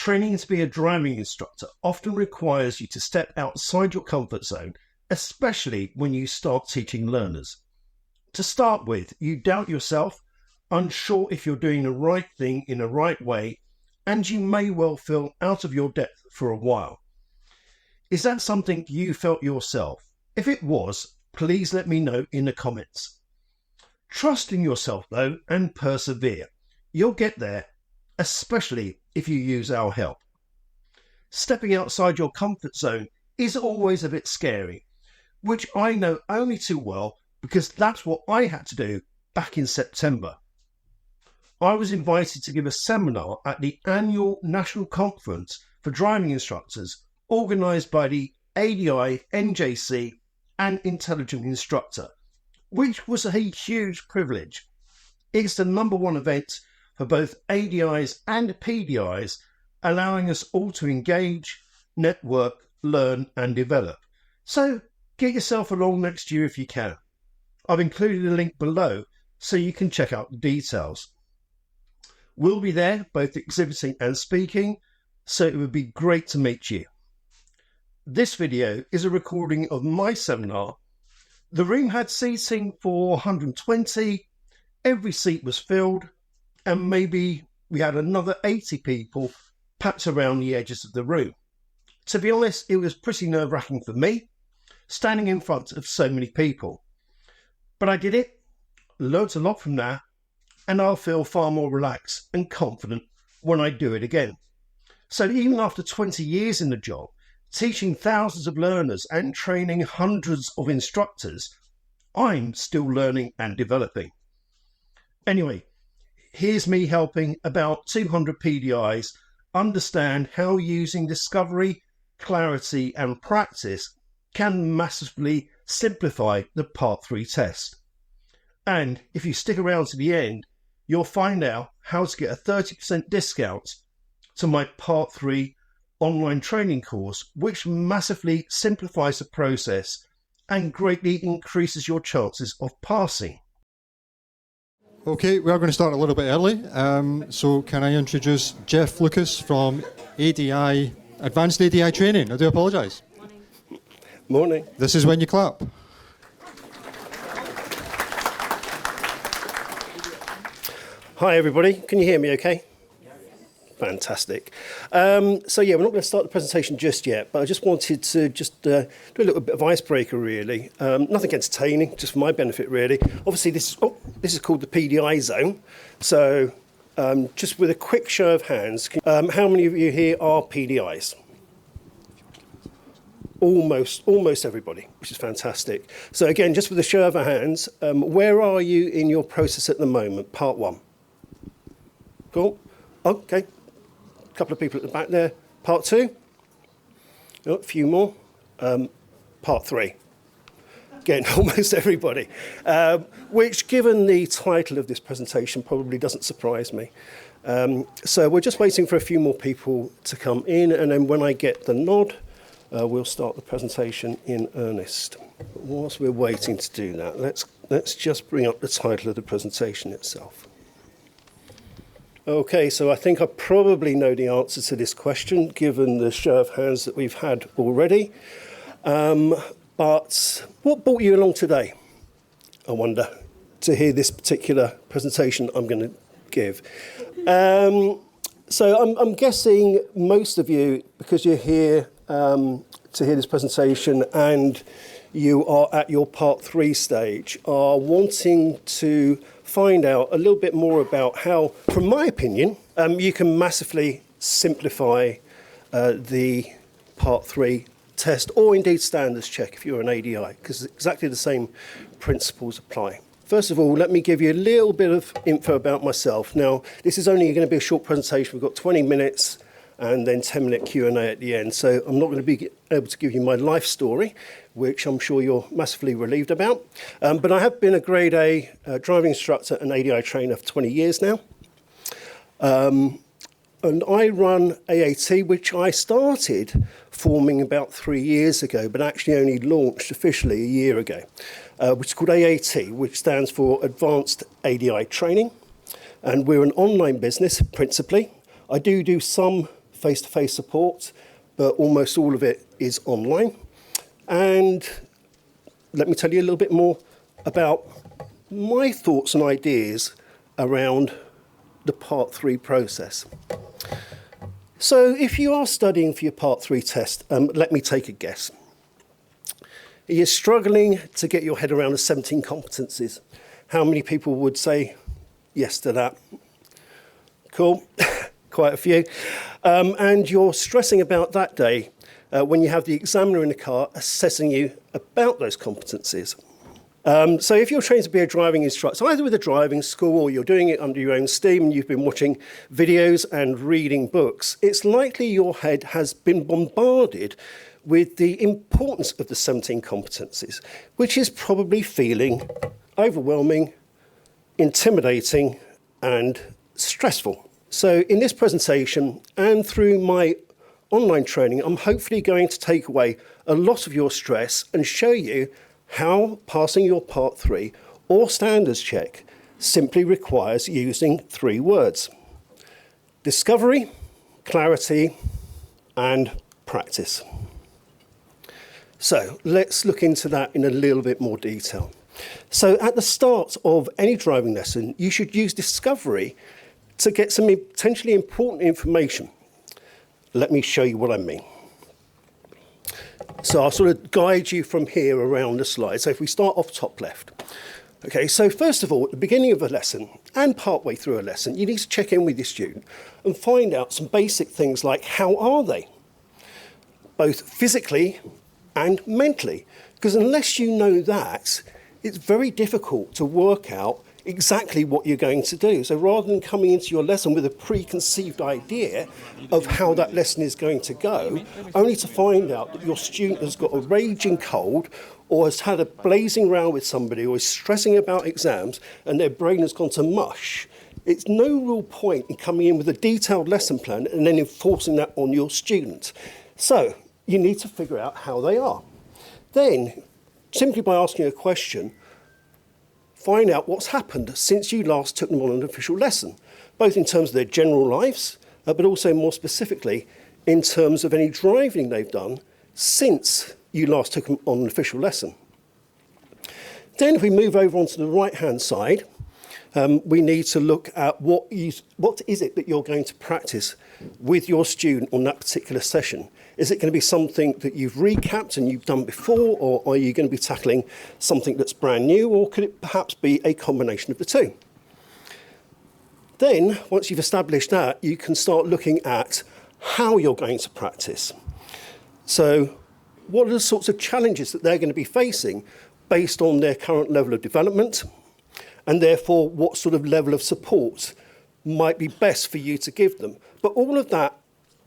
Training to be a driving instructor often requires you to step outside your comfort zone, especially when you start teaching learners. To start with, you doubt yourself, unsure if you're doing the right thing in the right way, and you may well feel out of your depth for a while. Is that something you felt yourself? If it was, please let me know in the comments. Trust in yourself though and persevere. You'll get there, especially if you use our help. Stepping outside your comfort zone is always a bit scary, which I know only too well because that's what I had to do back in September. I was invited to give a seminar at the annual National Conference for Driving Instructors organised by the ADI, NJC and Intelligent Instructor, which was a huge privilege. It's the #1 event for both ADIs and PDIs, allowing us all to engage, network, learn and develop. So get yourself along next year if you can. I've included a link below so you can check out the details. We'll be there both exhibiting and speaking, so it would be great to meet you. This video is a recording of my seminar. The room had seating for 120, every seat was filled, and maybe we had another 80 people packed around the edges of the room. To be honest, it was pretty nerve-wracking for me, standing in front of so many people. But I did it, learnt a lot from that, and I'll feel far more relaxed and confident when I do it again. So even after 20 years in the job, teaching thousands of learners and training hundreds of instructors, I'm still learning and developing. Anyway, here's me helping about 200 PDIs understand how using discovery, clarity and practice can massively simplify the Part 3 test. And if you stick around to the end, you'll find out how to get a 30% discount to my Part 3 online training course, which massively simplifies the process and greatly increases your chances of passing. Okay, we are going to start a little bit early. So can I introduce Jeff Lucas from ADI, Advanced ADI Training. I do apologise. Morning. This is when you clap. Hi everybody, can you hear me okay? Fantastic. So yeah, we're not going to start the presentation just yet, but I just wanted to do a little bit of icebreaker really. Nothing entertaining, just for my benefit really. Obviously this is called the PDI zone. So just with a quick show of hands, how many of you here are PDIs? Almost everybody, which is fantastic. So again, just with a show of hands, where are you in your process at the moment? Part 1. Cool. Okay. Couple of people at the back there. Part 2. Oh, a few more. Part 3. Again, almost everybody. Which, given the title of this presentation, probably doesn't surprise me. So we're just waiting for a few more people to come in, and then when I get the nod, we'll start the presentation in earnest. But whilst we're waiting to do that, let's just bring up the title of the presentation itself. Okay, so I think I probably know the answer to this question, given the show of hands that we've had already. But what brought you along today, I wonder, to hear this particular presentation I'm going to give? So I'm guessing most of you, because you're here to hear this presentation and you are at your Part 3 stage, are wanting to find out a little bit more about how, from my opinion, you can massively simplify the Part 3 test, or indeed standards check if you're an ADI, because exactly the same principles apply. First of all, let me give you a little bit of info about myself. Now, this is only going to be a short presentation. We've got 20 minutes and then 10-minute Q&A at the end. So I'm not going to be able to give you my life story, which I'm sure you're massively relieved about. But I have been a Grade A driving instructor and ADI trainer for 20 years now. And I run AAT, which I started forming about 3 years ago, but actually only launched officially a year ago, which is called AAT, which stands for Advanced ADI Training. And we're an online business, principally. I do some face-to-face support, but almost all of it is online. And let me tell you a little bit more about my thoughts and ideas around the Part 3 process. So if you are studying for your Part 3 test, let me take a guess. You're struggling to get your head around the 17 competencies. How many people would say yes to that? Cool, quite a few. And you're stressing about that day when you have the examiner in the car assessing you about those competencies. So if you're trained to be a driving instructor, either with a driving school or you're doing it under your own steam and you've been watching videos and reading books, it's likely your head has been bombarded with the importance of the 17 competencies, which is probably feeling overwhelming, intimidating, and stressful. So in this presentation and through my online training, I'm hopefully going to take away a lot of your stress and show you how passing your Part 3 or standards check simply requires using 3 words: discovery, clarity, and practice. So let's look into that in a little bit more detail. So at the start of any driving lesson, you should use discovery to get some potentially important information. Let me show you what I mean. So I'll sort of guide you from here around the slide. So if we start off top left. Okay, so first of all, at the beginning of a lesson and partway through a lesson, you need to check in with your student and find out some basic things like how are they, both physically and mentally. Because unless you know that, it's very difficult to work out exactly what you're going to do. So rather than coming into your lesson with a preconceived idea of how that lesson is going to go, only to find out that your student has got a raging cold or has had a blazing row with somebody or is stressing about exams and their brain has gone to mush, it's no real point in coming in with a detailed lesson plan and then enforcing that on your student. So you need to figure out how they are. Then, simply by asking a question, find out what's happened since you last took them on an official lesson, both in terms of their general lives, but also more specifically in terms of any driving they've done since you last took them on an official lesson. Then if we move over onto the right-hand side, we need to look at what is it that you're going to practice with your student on that particular session. Is it going to be something that you've recapped and you've done before, or are you going to be tackling something that's brand new, or could it perhaps be a combination of the two? Then, once you've established that, you can start looking at how you're going to practice. So, what are the sorts of challenges that they're going to be facing based on their current level of development, and therefore what sort of level of support might be best for you to give them? But all of that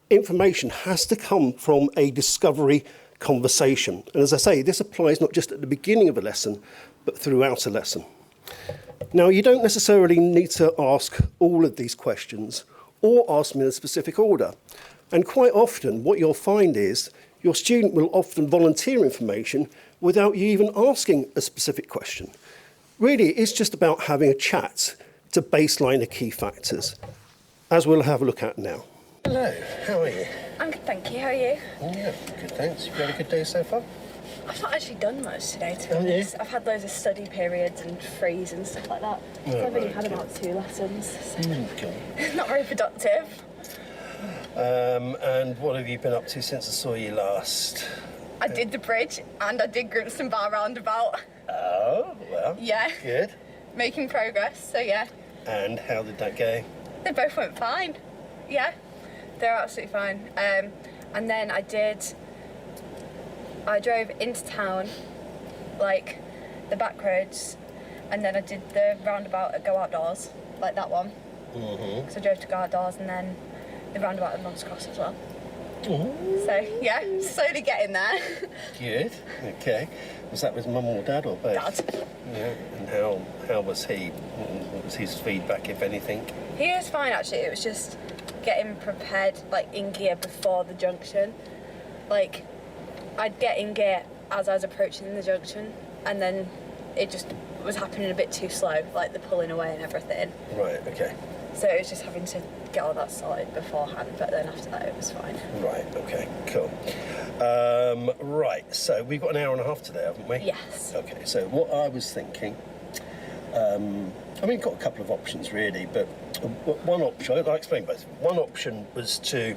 information has to come from a discovery conversation. And as I say, this applies not just at the beginning of a lesson, but throughout a lesson. Now, you don't necessarily need to ask all of these questions or ask them in a specific order. And quite often, what you'll find is your student will often volunteer information without you even asking a specific question. Really, it's just about having a chat to baseline the key factors, as we'll have a look at now. Hello, how are you? I'm good, thank you. How are you? Yeah, good, thanks. You've had a good day so far? I've not actually done much today, to be Have you? honest. I've had loads of study periods and frees and stuff like that. Oh, So I've only right, had okay. about 2 lessons. So Okay. not very productive. And what have you been up to since I saw you last? I did the bridge and I did Grimston Bar roundabout. Oh, well, Yeah, good. making progress, so yeah. And how did that go? They both went fine. Yeah, they're absolutely fine. And then I drove into town, like the back roads, and then I did the roundabout at Go Outdoors, like that one. Mm-hmm. So I drove to Go Outdoors and then the roundabout at Moss Cross as well. Ooh, So yeah, slowly getting there. good. Okay. Was that with mum or dad or both? Dad. Yeah. And how was he? What was his feedback, if anything? He was fine actually, it was just getting prepared, like in gear before the junction. Like, I'd get in gear as I was approaching the junction, and then it just was happening a bit too slow, like the pulling away and everything. Right. Okay. So it was just having to get all that sorted beforehand, but then after that it was fine. Right, okay, cool. Right, so we've got an hour and a half today, haven't we? Yes. Okay, so what I was thinking, got a couple of options really, but one option, I'll explain both. One option was to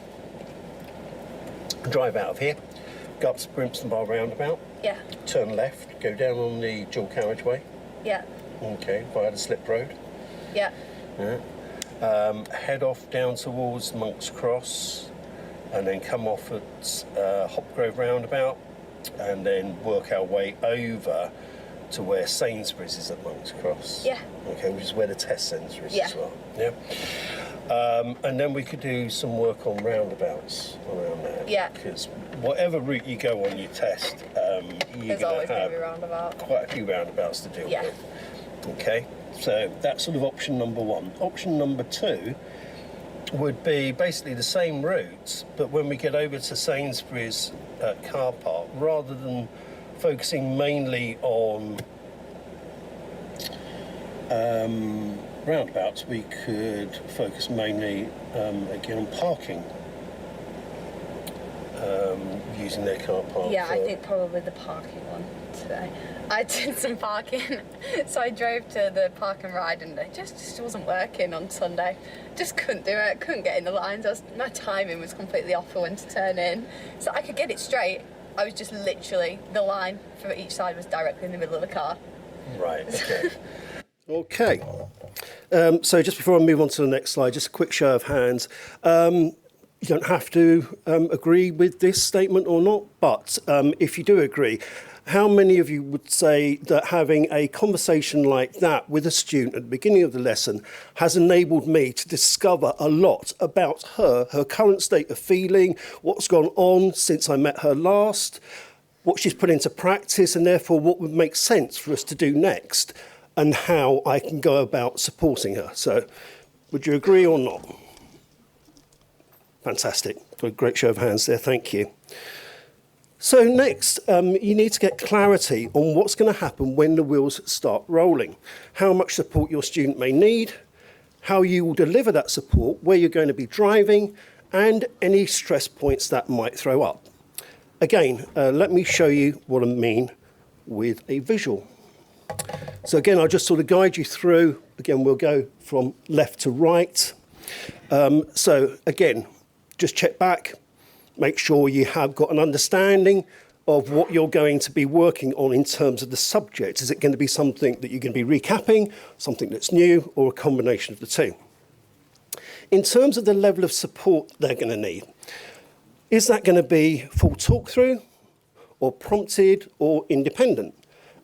drive out of here, go up to Brimston Bar roundabout, Yeah. turn left, go down on the dual carriageway, Yeah. okay, via the slip road. Yeah. Yeah. Head off down towards Monk's Cross, and then come off at Hopgrove roundabout, and then work our way over to where Sainsbury's is at Monk's Cross. Yeah. Okay, which is where the test centre is Yeah. as well. Yeah. And then we could do some work on roundabouts around there. Yeah. Because whatever route you go on your test, you're There's going always to going have to be roundabout. quite a few roundabouts to deal Yeah. with. Okay, so that's sort of option number one. Option number two would be basically the same route, but when we get over to Sainsbury's car park, rather than focusing mainly on roundabouts, we could focus mainly again on parking, using their car park. Yeah, I think probably the parking one today. I did some parking, so I drove to the park and ride, and it just wasn't working on Sunday. Just couldn't do it, couldn't get in the lines. My timing was completely off for when to turn in. So I could get it straight. I was just literally, the line for each side was directly in the middle of the car. Right, okay. Okay. So just before I move on to the next slide, just a quick show of hands. You don't have to agree with this statement or not, but if you do agree, how many of you would say that having a conversation like that with a student at the beginning of the lesson has enabled me to discover a lot about her current state of feeling, what's gone on since I met her last, what she's put into practice, and therefore what would make sense for us to do next, and how I can go about supporting her? So would you agree or not? Fantastic. A great show of hands there. Thank you. So next, you need to get clarity on what's going to happen when the wheels start rolling, how much support your student may need, how you will deliver that support, where you're going to be driving, and any stress points that might throw up. Again, let me show you what I mean with a visual. So again, I'll just sort of guide you through. Again, we'll go from left to right. So again, just check back. Make sure you have got an understanding of what you're going to be working on in terms of the subject. Is it going to be something that you're going to be recapping, something that's new, or a combination of the two? In terms of the level of support they're going to need, is that going to be full talk-through, or prompted, or independent?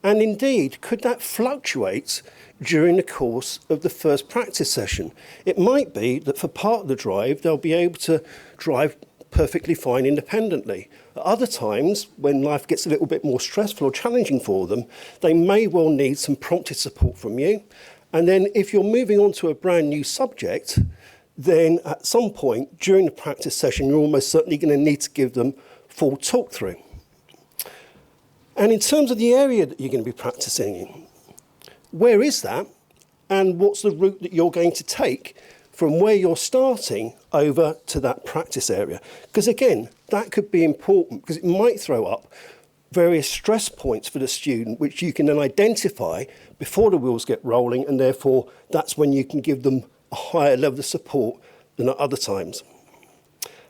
And indeed, could that fluctuate during the course of the first practice session? It might be that for part of the drive, they'll be able to drive perfectly fine independently. At other times, when life gets a little bit more stressful or challenging for them, they may well need some prompted support from you. And then if you're moving on to a brand new subject, then at some point during the practice session, you're almost certainly going to need to give them full talk through. And in terms of the area that you're going to be practicing in, where is that? And what's the route that you're going to take from where you're starting over to that practice area? Because again, that could be important because it might throw up various stress points for the student, which you can then identify before the wheels get rolling, and therefore that's when you can give them a higher level of support than at other times.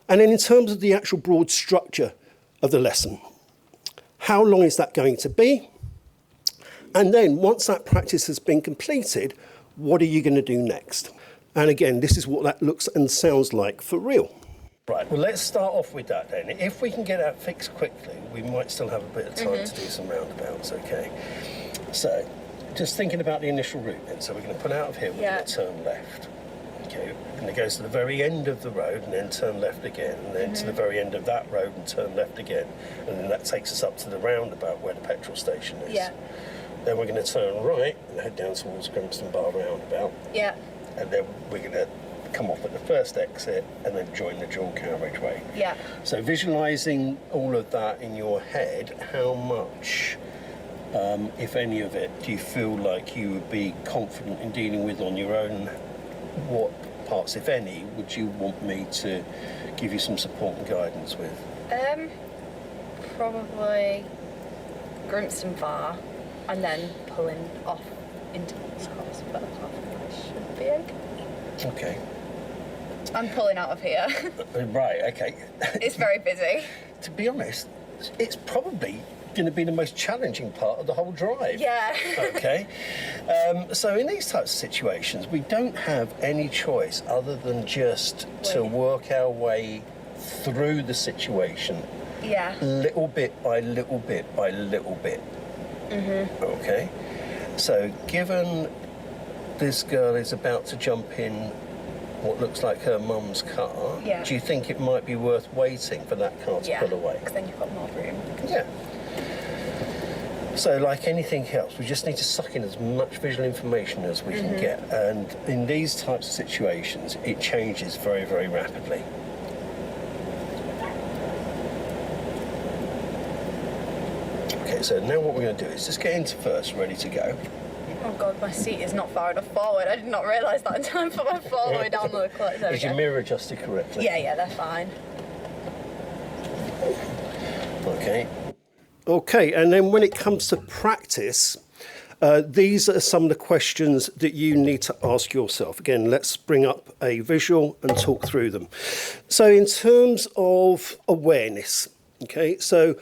And then in terms of the actual broad structure of the lesson, how long is that going to be? And then once that practice has been completed, what are you going to do next? And again, this is what that looks and sounds like for real. Right, well, let's start off with that then. If we can get that fixed quickly, we might still have a bit of time to do some roundabouts, okay? So, just thinking about the initial route then. So we're going to pull out of here, we're going to turn left. Okay, and it goes to the very end of the road and then turn left again, and then to the very end of that road and turn left again. And then that takes us up to the roundabout where the petrol station is. Yeah. Then we're going to turn right and head down towards Grimston Bar roundabout. Yeah. And then we're going to come off at the first exit and then join the dual carriageway. Yeah. So visualising all of that in your head, how much, if any of it, do you feel like you would be confident in dealing with on your own? What parts, if any, would you want me to give you some support and guidance with? Probably Grimston Bar and then pulling off intervals across, but apart from that, it should be okay. Okay. I'm pulling out of here. Right, okay. It's very busy. To be honest, it's probably going to be the most challenging part of the whole drive. Yeah. Okay. So in these types of situations, we don't have any choice other than just to work our way through the situation. Yeah. Little bit by little bit by little bit. Mm-hmm. Okay. So given this girl is about to jump in what looks like her mum's car, yeah. do you think it might be worth waiting for that car to pull away? Because then you've got more room. Yeah. So like anything else, we just need to suck in as much visual information as we can get. And in these types of situations, it changes very, very rapidly. Okay, so now what we're going to do is just get into first, ready to go. Oh God, my seat is not far enough forward. I did not realise that until I put my foot all the way down the clutch. Is your mirror adjusted correctly? Yeah, they're fine. Okay. Okay, and then when it comes to practice, these are some of the questions that you need to ask yourself. Again, let's bring up a visual and talk through them. So in terms of awareness, okay, so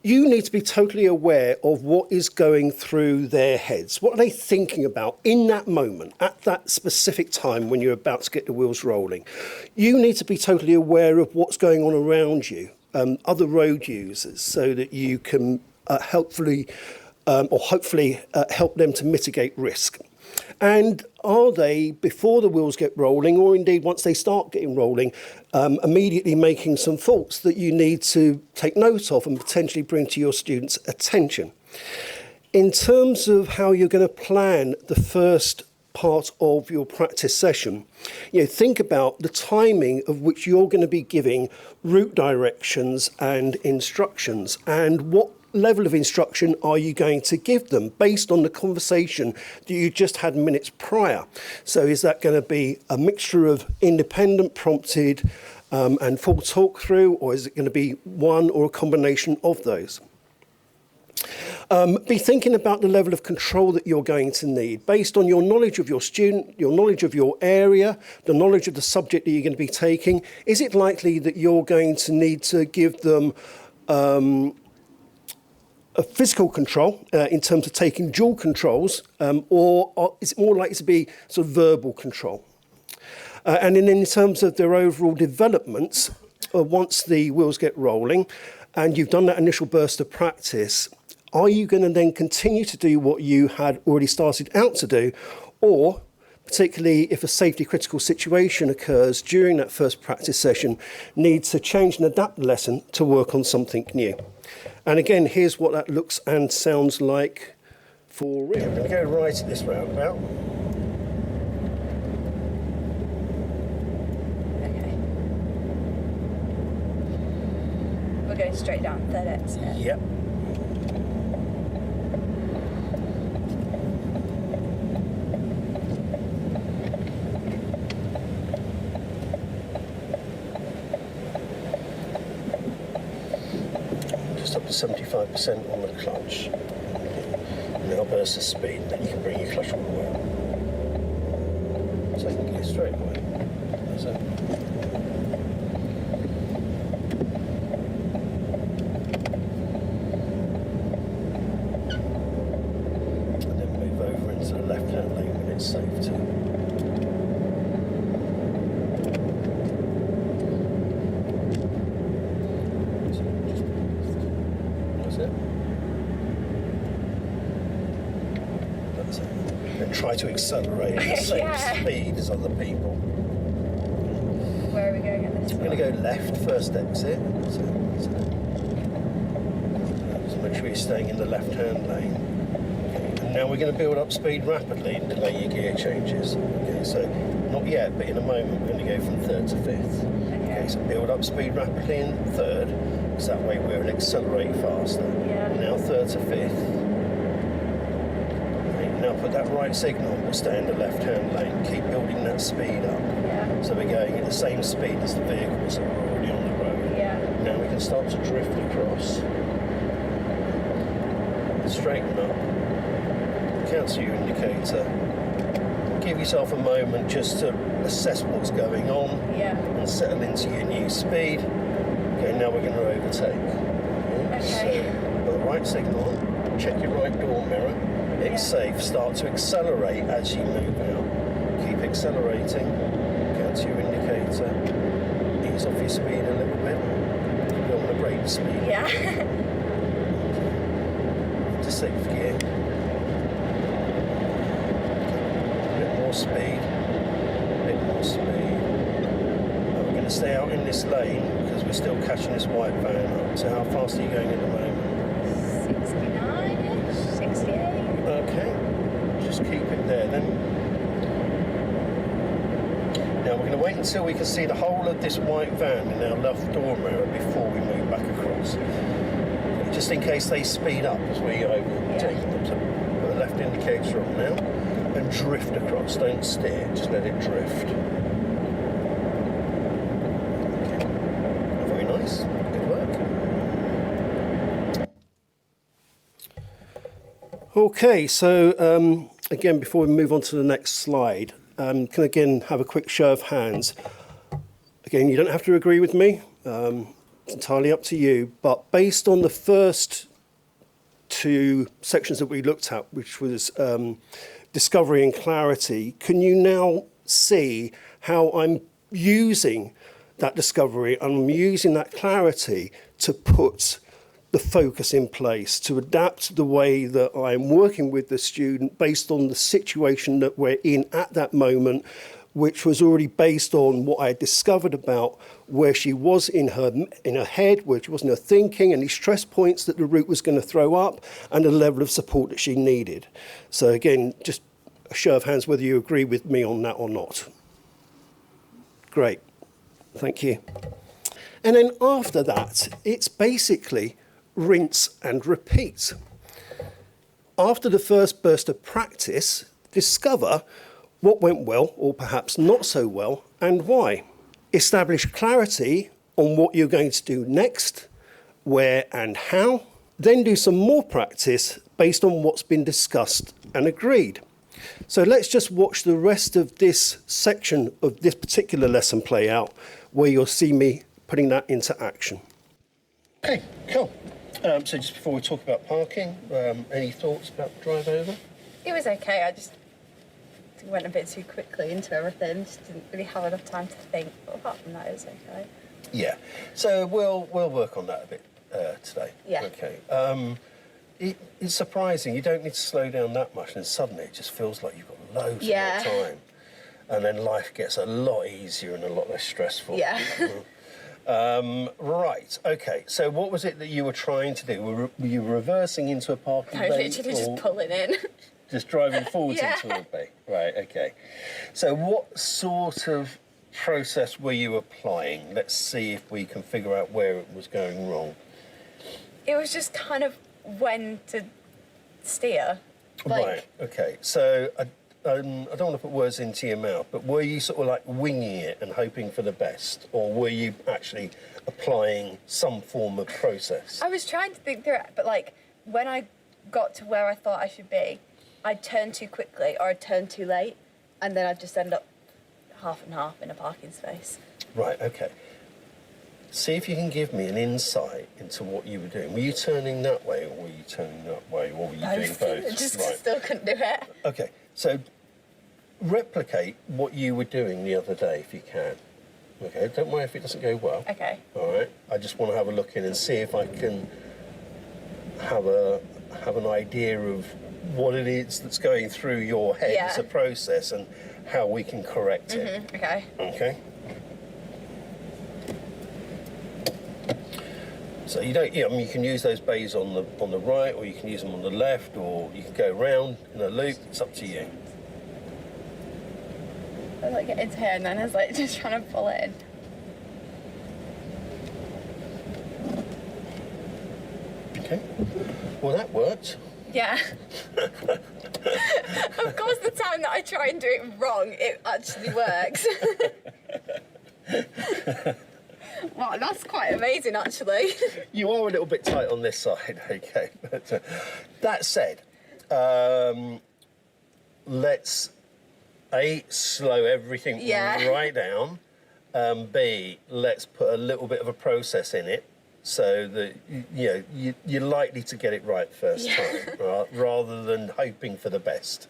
you need to be totally aware of what is going through their heads. What are they thinking about in that moment, at that specific time when you're about to get the wheels rolling? You need to be totally aware of what's going on around you, other road users, so that you can hopefully help them to mitigate risk. And are they, before the wheels get rolling, or indeed once they start getting rolling, immediately making some faults that you need to take note of and potentially bring to your students' attention? In terms of how you're going to plan the first part of your practice session, think about the timing of which you're going to be giving route directions and instructions, and what level of instruction are you going to give them based on the conversation that you just had minutes prior. So is that going to be a mixture of independent, prompted and full talk through, or is it going to be one or a combination of those? Be thinking about the level of control that you're going to need based on your knowledge of your student, your knowledge of your area, the knowledge of the subject that you're going to be taking. Is it likely that you're going to need to give them a physical control in terms of taking dual controls, or is it more likely to be sort of verbal control? And then in terms of their overall developments, once the wheels get rolling and you've done that initial burst of practice, are you going to then continue to do what you had already started out to do, or particularly if a safety critical situation occurs during that first practice session, need to change and adapt the lesson to work on something new? And again, here's what that looks and sounds like for real. I'm going to go right at this roundabout. Okay. We're going straight down third exit. Yep. Up to 75% on the clutch. Now burst the speed, then you can bring your clutch all the way up. Second gear straight away. That's it. And then move over into the left-hand lane when it's safe to. And try to accelerate at the same speed as other people. Where are we going at this We're going to go left, first exit. So just make sure you're staying in the left-hand lane. Okay. And now we're going to build up speed rapidly and delay your gear changes. Okay, so not yet, but in a moment we're going to go from third to fifth. Okay, so build up speed rapidly in third, because that way we'll accelerate faster. Yeah. Now third to fifth. Now put that right signal, we'll stay in the left-hand lane. Keep building that speed up. Yeah. So we're going at the same speed as the vehicles that are already on the road. Yeah. Now we can start to drift across. Straighten up. Cancel your indicator. Give yourself a moment just to assess what's going on. Yeah. And settle into your new speed. Okay, now we're going to overtake. Okay. So, put the right signal on. Check your right door mirror. It's safe. Start to accelerate as you move out. Keep accelerating. Cancel your indicator. Ease off your speed a little bit. You don't want to break the speed. Yeah. To 6th gear. A bit more speed. A bit more speed. Now we're going to stay out in this lane because we're still catching this white van up. So how fast are you going at the moment? 69-ish, 68. Okay, just keep it there then. Now we're going to wait until we can see the whole of this white van in our left door mirror before we move back across. Just in case they speed up as we overtake them. So put the left indicator on now and drift across. Don't steer, just let it drift. Okay. Very nice, good work. Okay, so again, before we move on to the next slide, can again have a quick show of hands. Again, you don't have to agree with me. It's entirely up to you. But based on the first two sections that we looked at, which was discovery and clarity, can you now see how I'm using that discovery and I'm using that clarity to put the focus in place, to adapt the way that I'm working with the student based on the situation that we're in at that moment, which was already based on what I had discovered about where she was in her head, where she was in her thinking, any stress points that the route was going to throw up, and the level of support that she needed. So again, just a show of hands whether you agree with me on that or not. Great, thank you. And then after that, it's basically rinse and repeat. After the first burst of practice, discover what went well or perhaps not so well and why. Establish clarity on what you're going to do next, where and how. Then do some more practice based on what's been discussed and agreed. So let's just watch the rest of this section of this particular lesson play out, where you'll see me putting that into action. Okay, cool. So just before we talk about parking, any thoughts about the drive over? It was okay. I just went a bit too quickly into everything. Just didn't really have enough time to think. But apart from that, it was okay. Yeah. So we'll work on that a bit today. Yeah. Okay. It's surprising. You don't need to slow down that much, and suddenly it just feels like you've got loads of more time, and then life gets a lot easier and a lot less stressful. Yeah. Right. Okay. So what was it that you were trying to do? Were you reversing into a parking I bay? literally just pulling in. Just driving forwards Yeah. into a bay. Right, okay. So what sort of process were you applying? Let's see if we can figure out where it was going wrong. It was just kind of when to steer. Right, okay. So I don't want to put words into your mouth, but were you sort of like winging it and hoping for the best? Or were you actually applying some form of process? I was trying to think through it, but like when I got to where I thought I should be, I'd turn too quickly or I'd turn too late, and then I'd just end up half and half in a parking space. Right, okay. See if you can give me an insight into what you were doing. Were you turning that way or were you turning that way, or were you doing both? I just Right. still couldn't do it. Okay, so replicate what you were doing the other day if you can. Okay, don't worry if it doesn't go well. Okay. All right, I just want to have a look in and see if I can have an idea of what it is that's going through your head as a process and how we can correct it. Okay. Okay. So you don't. I mean, you can use those bays on the right, or you can use them on the left, or you can go round in a loop. It's up to you. I like get into here and then I was like just trying to pull it in. Okay. Well, that worked. Yeah. Of course, the time that I try and do it wrong, it actually works. Wow, that's quite amazing, actually. You are a little bit tight on this side, okay. But that said, let's A, slow everything right down. B, let's put a little bit of a process in it so that you're likely to get it right first time, right? Rather than hoping for the best.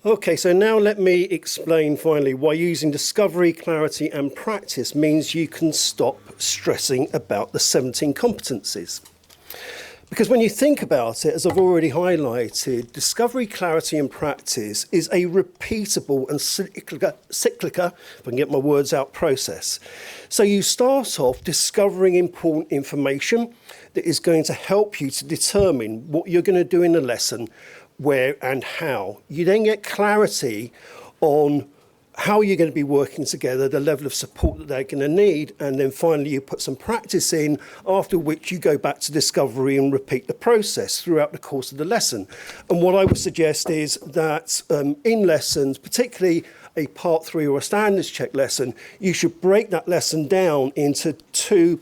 Okay, so now let me explain finally why using discovery, clarity and practice means you can stop stressing about the 17 competencies. Because when you think about it, as I've already highlighted, discovery, clarity and practice is a repeatable and cyclical, if I can get my words out, process. So you start off discovering important information that is going to help you to determine what you're going to do in the lesson, where and how. You then get clarity on how you're going to be working together, the level of support that they're going to need, and then finally you put some practice in, after which you go back to discovery and repeat the process throughout the course of the lesson. And what I would suggest is that in lessons, particularly a part 3 or a standards check lesson, you should break that lesson down into 2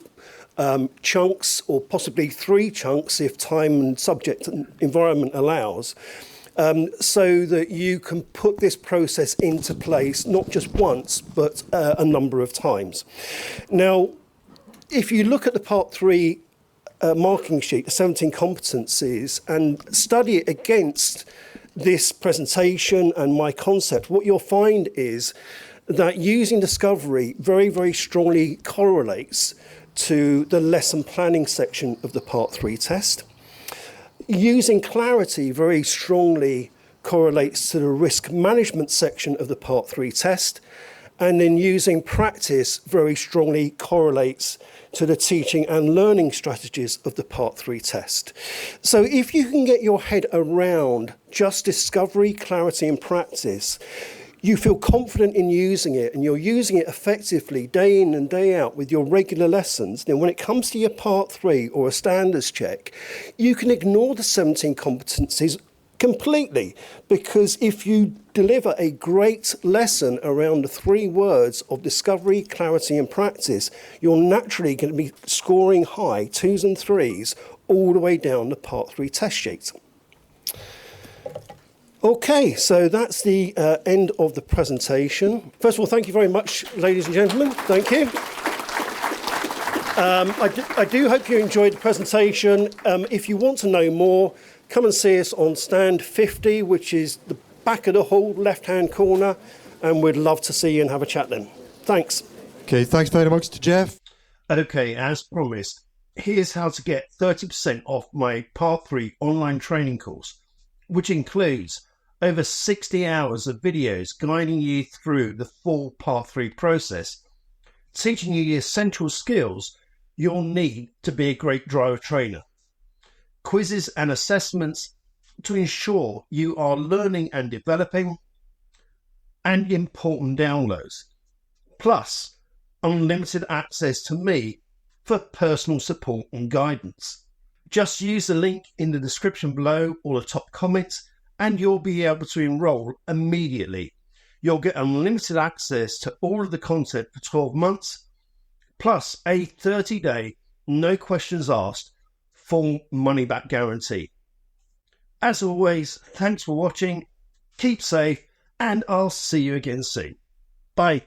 chunks, or possibly 3 chunks if time and subject and environment allows, so that you can put this process into place not just once but a number of times. Now, if you look at the part 3 marking sheet, the 17 competencies, and study it against this presentation and my concept, what you'll find is that using discovery very, very strongly correlates to the lesson planning section of the part 3 test. Using clarity very strongly correlates to the risk management section of the part 3 test, and then using practice very strongly correlates to the teaching and learning strategies of the part 3 test. So if you can get your head around just discovery, clarity and practice, you feel confident in using it, and you're using it effectively day in and day out with your regular lessons, then when it comes to your part 3 or a standards check, you can ignore the 17 competencies completely, because if you deliver a great lesson around the 3 words of discovery, clarity and practice, you're naturally going to be scoring high 2s and 3s all the way down the part 3 test sheet. Okay, so that's the end of the presentation. First of all, thank you very much, ladies and gentlemen. Thank you. I do hope you enjoyed the presentation. If you want to know more, come and see us on stand 50, which is the back of the hall, left-hand corner, and we'd love to see you and have a chat then. Thanks. Okay, thanks very much to Jeff. Okay, as promised, here's how to get 30% off my Part 3 online training course, which includes over 60 hours of videos guiding you through the full Part 3 process, teaching you the essential skills you'll need to be a great driver trainer, quizzes and assessments to ensure you are learning and developing, and important downloads, plus unlimited access to me for personal support and guidance. Just use the link in the description below or the top comments and you'll be able to enroll immediately. You'll get unlimited access to all of the content for 12 months, plus a 30-day, no questions asked, full money-back guarantee. As always, thanks for watching, keep safe, and I'll see you again soon. Bye.